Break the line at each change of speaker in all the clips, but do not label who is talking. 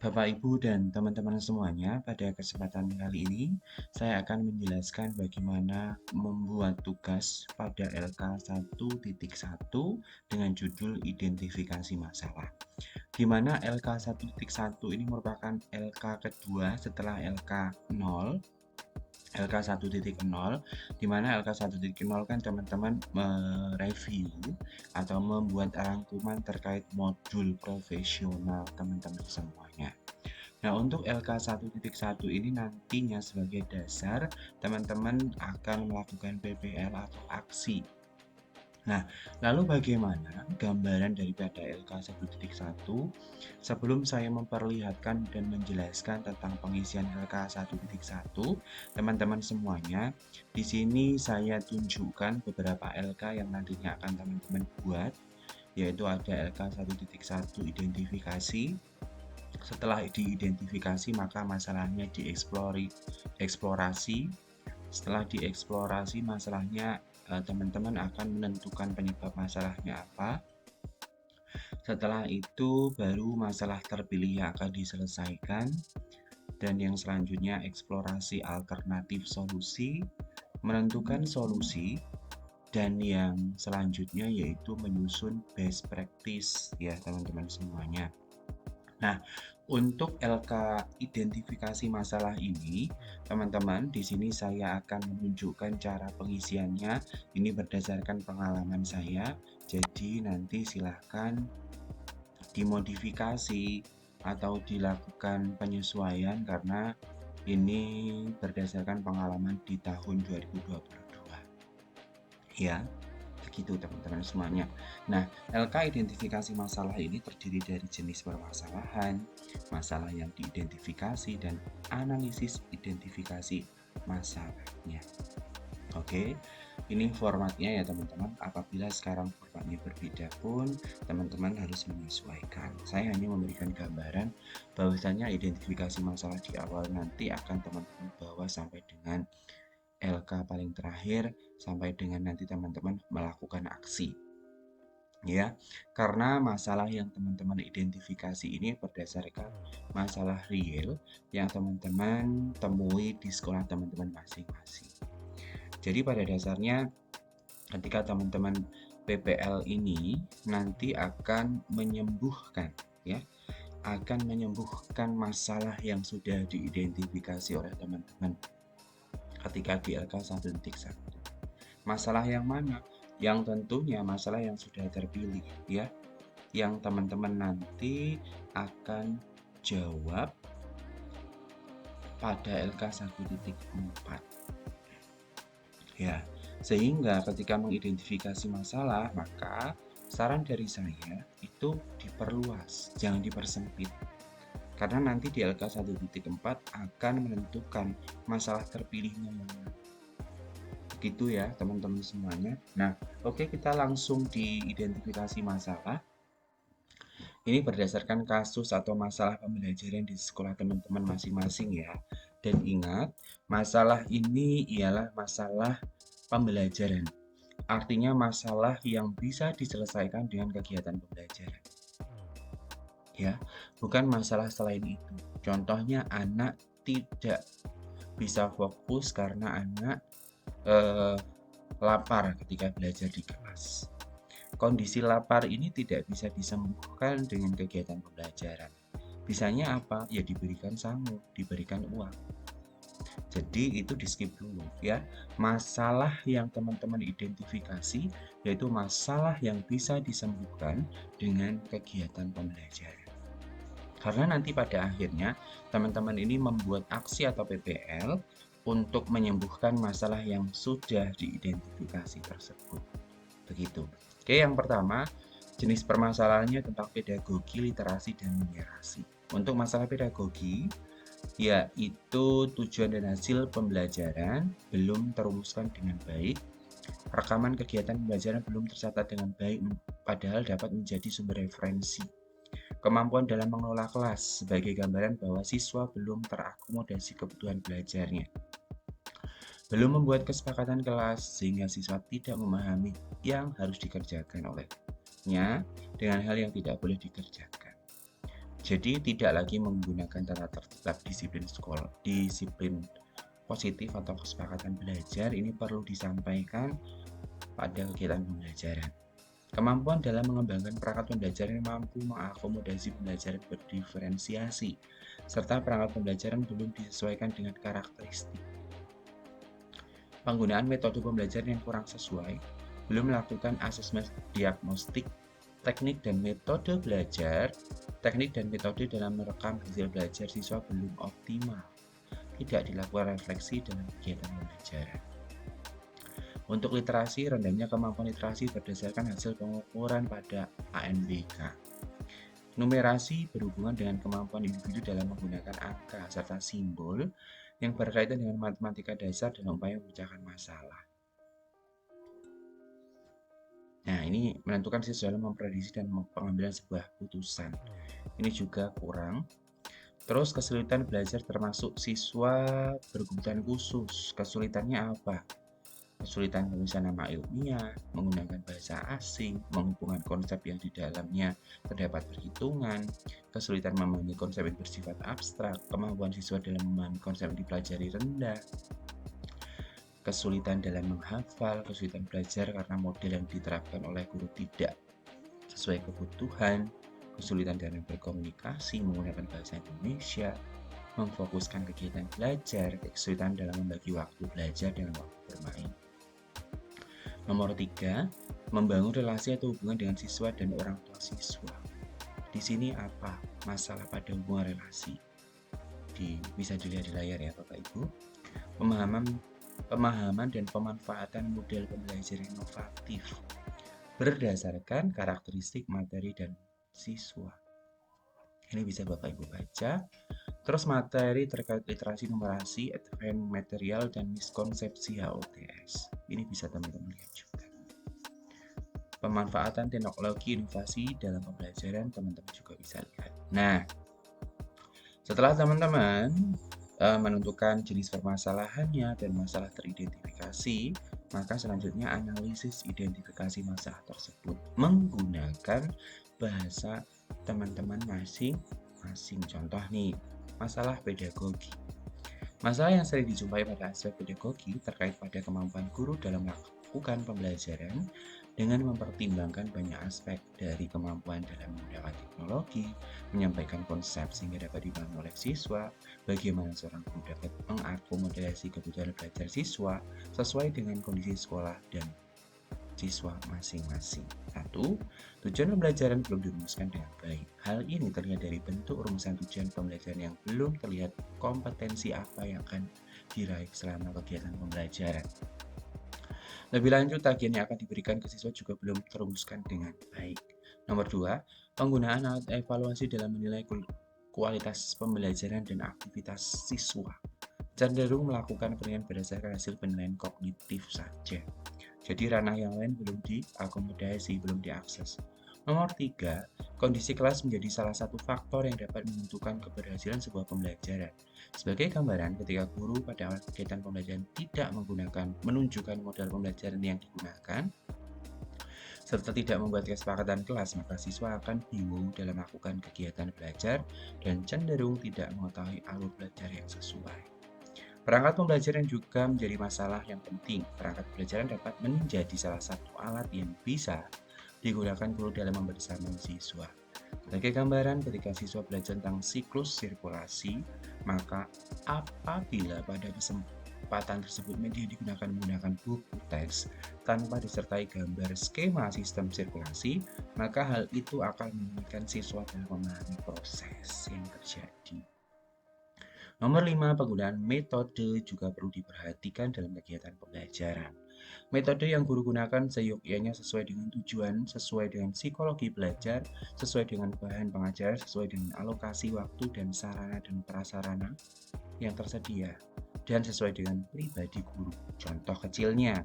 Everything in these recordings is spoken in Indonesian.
Bapak, Ibu, dan teman-teman semuanya, pada kesempatan kali ini saya akan menjelaskan bagaimana membuat tugas pada LK1.1 dengan judul identifikasi masalah. Di mana LK1.1 ini merupakan LK kedua setelah LK0, LK1.0, di mana LK1.0 kan teman-teman mereview atau membuat rangkuman terkait modul profesional teman-teman semuanya. Nah, untuk LK1.1 ini nantinya sebagai dasar teman-teman akan melakukan PPL atau aksi. Nah, lalu bagaimana gambaran daripada LK1.1? Sebelum saya memperlihatkan dan menjelaskan tentang pengisian LK1.1, teman-teman semuanya, di sini saya tunjukkan beberapa LK yang nantinya akan teman-teman buat, yaitu ada LK1.1 identifikasi. Setelah diidentifikasi, maka masalahnya dieksplorasi. Setelah dieksplorasi masalahnya, teman-teman akan menentukan penyebab masalahnya apa. Setelah itu baru masalah terpilih yang akan diselesaikan. Dan yang selanjutnya eksplorasi alternatif solusi, menentukan solusi, dan yang selanjutnya yaitu menyusun best practice ya teman-teman semuanya. Nah, untuk LK identifikasi masalah ini, teman-teman, di sini saya akan menunjukkan cara pengisiannya. Ini berdasarkan pengalaman saya. Jadi nanti silahkan dimodifikasi atau dilakukan penyesuaian karena ini berdasarkan pengalaman di tahun 2022. Ya. Begitu teman-teman semuanya. Nah, LK identifikasi masalah ini terdiri dari jenis permasalahan, masalah yang diidentifikasi, dan analisis identifikasi masalahnya. Oke, ini formatnya ya teman-teman. Apabila sekarang formatnya berbeda pun, teman-teman harus menyesuaikan. Saya hanya memberikan gambaran bahwasanya identifikasi masalah di awal nanti akan teman-teman bawa sampai dengan LK paling terakhir, sampai dengan nanti teman-teman melakukan aksi. Ya, karena masalah yang teman-teman identifikasi ini berdasarkan masalah real yang teman-teman temui di sekolah teman-teman masing-masing. Jadi pada dasarnya ketika teman-teman PPL ini nanti akan menyembuhkan ya, akan menyembuhkan masalah yang sudah diidentifikasi oleh teman-teman ketika di LK1.1. Masalah yang mana? Yang tentunya masalah yang sudah terpilih ya, yang teman-teman nanti akan jawab pada LK1.4 ya. Sehingga ketika mengidentifikasi masalah, maka saran dari saya itu diperluas, jangan dipersempit. Karena nanti di LK1.4 akan menentukan masalah terpilihnya yang mana. Gitu ya teman-teman semuanya. Nah, oke, kita langsung diidentifikasi masalah. Ini berdasarkan kasus atau masalah pembelajaran di sekolah teman-teman masing-masing ya. Dan ingat, masalah ini ialah masalah pembelajaran. Artinya masalah yang bisa diselesaikan dengan kegiatan pembelajaran. Ya, bukan masalah selain itu. Contohnya anak tidak bisa fokus karena anak lapar ketika belajar di kelas. Kondisi lapar ini tidak bisa disembuhkan dengan kegiatan pembelajaran. Bisanya apa? Ya diberikan sangu, diberikan uang. Jadi itu di skip dulu ya. Masalah yang teman-teman identifikasi yaitu masalah yang bisa disembuhkan dengan kegiatan pembelajaran. Karena nanti pada akhirnya teman-teman ini membuat aksi atau PPL untuk menyembuhkan masalah yang sudah diidentifikasi tersebut. Begitu. Oke, yang pertama, jenis permasalahannya tentang pedagogi, literasi, dan numerasi. Untuk masalah pedagogi, yaitu tujuan dan hasil pembelajaran belum terumuskan dengan baik, rekaman kegiatan pembelajaran belum tercatat dengan baik, padahal dapat menjadi sumber referensi. Kemampuan dalam mengelola kelas sebagai gambaran bahwa siswa belum terakomodasi kebutuhan belajarnya. Belum membuat kesepakatan kelas sehingga siswa tidak memahami yang harus dikerjakan olehnya dengan hal yang tidak boleh dikerjakan. Jadi tidak lagi menggunakan tata tertib disiplin sekolah, disiplin positif atau kesepakatan belajar ini perlu disampaikan pada kegiatan pembelajaran. Kemampuan dalam mengembangkan perangkat pembelajaran yang mampu mengakomodasi pembelajaran berdiferensiasi, serta perangkat pembelajaran belum disesuaikan dengan karakteristik. Penggunaan metode pembelajaran yang kurang sesuai, belum melakukan asesmen diagnostik, teknik dan metode belajar, teknik dan metode dalam merekam hasil belajar siswa belum optimal, tidak dilakukan refleksi dalam kegiatan pembelajaran. Untuk literasi, rendahnya kemampuan literasi berdasarkan hasil pengukuran pada ANBK. Numerasi berhubungan dengan kemampuan individu dalam menggunakan angka serta simbol yang berkaitan dengan matematika dasar dan upaya memecahkan masalah. Nah, ini menentukan siswa dalam memprediksi dan pengambilan sebuah putusan. Ini juga kurang. Terus kesulitan belajar termasuk siswa berkebutuhan khusus. Kesulitannya apa? Kesulitan menuliskan nama ilmiah, menggunakan bahasa asing, menghubungkan konsep yang di dalamnya terdapat perhitungan, kesulitan memahami konsep yang bersifat abstrak, kemampuan siswa dalam memahami konsep yang dipelajari rendah, kesulitan dalam menghafal, kesulitan belajar karena model yang diterapkan oleh guru tidak sesuai kebutuhan, kesulitan dalam berkomunikasi menggunakan bahasa Indonesia, memfokuskan kegiatan belajar, kesulitan dalam membagi waktu belajar dengan waktu bermain. Nomor 3, membangun relasi atau hubungan dengan siswa dan orang tua siswa. Di sini apa masalah pada hubungan relasi? Bisa dilihat di layar ya Bapak Ibu. Pemahaman dan pemanfaatan model pembelajaran inovatif berdasarkan karakteristik materi dan siswa. Ini bisa Bapak Ibu baca. Terus materi terkait literasi numerasi, advanced material, dan miskonsepsi HOTS. Ini bisa teman-teman lihat juga. Pemanfaatan teknologi inovasi dalam pembelajaran teman-teman juga bisa lihat. Nah, setelah teman-teman menentukan jenis permasalahannya dan masalah teridentifikasi, maka selanjutnya analisis identifikasi masalah tersebut menggunakan bahasa teman-teman masing-masing. Contoh nih, masalah pedagogi. Masalah yang sering dijumpai pada aspek pedagogi terkait pada kemampuan guru dalam melakukan pembelajaran dengan mempertimbangkan banyak aspek dari kemampuan dalam menggunakan teknologi, menyampaikan konsep sehingga dapat dipahami oleh siswa, bagaimana seorang guru dapat mengakomodasi kebutuhan belajar siswa sesuai dengan kondisi sekolah dan siswa masing-masing. 1. Tujuan pembelajaran belum dirumuskan dengan baik. Hal ini terlihat dari bentuk rumusan tujuan pembelajaran yang belum terlihat kompetensi apa yang akan diraih selama kegiatan pembelajaran. Lebih lanjut, tagihan yang akan diberikan ke siswa juga belum terumuskan dengan baik. Nomor 2, penggunaan alat evaluasi dalam menilai kualitas pembelajaran dan aktivitas siswa. Cenderung melakukan penilaian berdasarkan hasil penilaian kognitif saja. Jadi ranah yang lain belum diakomodasi, belum diakses. Nomor 3, kondisi kelas menjadi salah satu faktor yang dapat menentukan keberhasilan sebuah pembelajaran. Sebagai gambaran, ketika guru pada awal kegiatan pembelajaran tidak menunjukkan modal pembelajaran yang digunakan, serta tidak membuat kesepakatan kelas, maka siswa akan bingung dalam melakukan kegiatan belajar dan cenderung tidak mengetahui alur belajar yang sesuai. Perangkat pembelajaran juga menjadi masalah yang penting. Perangkat pembelajaran dapat menjadi salah satu alat yang bisa digunakan guru dalam membersamai siswa. Sebagai gambaran, ketika siswa belajar tentang siklus sirkulasi, maka apabila pada kesempatan tersebut media digunakan menggunakan buku teks tanpa disertai gambar skema sistem sirkulasi, maka hal itu akan menyulitkan siswa dalam memahami proses yang terjadi. Nomor 5, penggunaan metode juga perlu diperhatikan dalam kegiatan pembelajaran. Metode yang guru gunakan seyogyanya sesuai dengan tujuan, sesuai dengan psikologi belajar, sesuai dengan bahan pengajaran, sesuai dengan alokasi waktu dan sarana dan prasarana yang tersedia, dan sesuai dengan pribadi guru. Contoh kecilnya,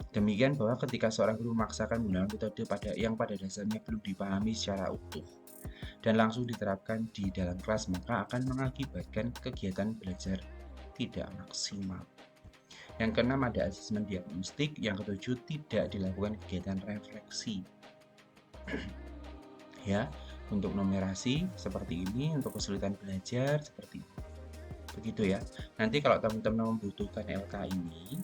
demikian bahwa ketika seorang guru memaksakan menggunakan metode yang pada dasarnya belum dipahami secara utuh dan langsung diterapkan di dalam kelas, maka akan mengakibatkan kegiatan belajar tidak maksimal. Yang keenam, ada asesmen diagnostik. Yang ketujuh, tidak dilakukan kegiatan refleksi. Ya, Untuk numerasi seperti ini, untuk kesulitan belajar seperti ini. Begitu ya. Nanti kalau teman-teman membutuhkan LK ini,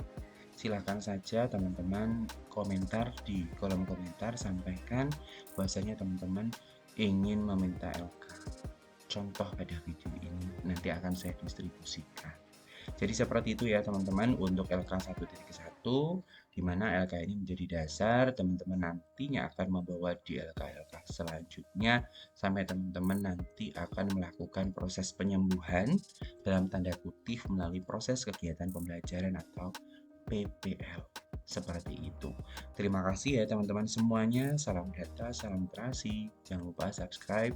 silakan saja teman-teman komentar di kolom komentar, sampaikan bahwasanya teman-teman ingin meminta LK. Contoh pada video ini nanti akan saya distribusikan. Jadi seperti itu ya teman-teman untuk LK 1.1, di mana LK ini menjadi dasar teman-teman nantinya akan membawa di LK-LK selanjutnya sampai teman-teman nanti akan melakukan proses penyembuhan dalam tanda kutip melalui proses kegiatan pembelajaran atau PPL. Seperti itu. Terima kasih ya teman-teman semuanya. Salam data, salam literasi. Jangan lupa subscribe,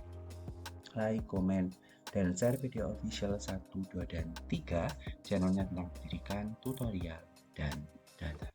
like, komen, dan share video official 1, 2, dan 3 channelnya tentang pendidikan, tutorial, dan data.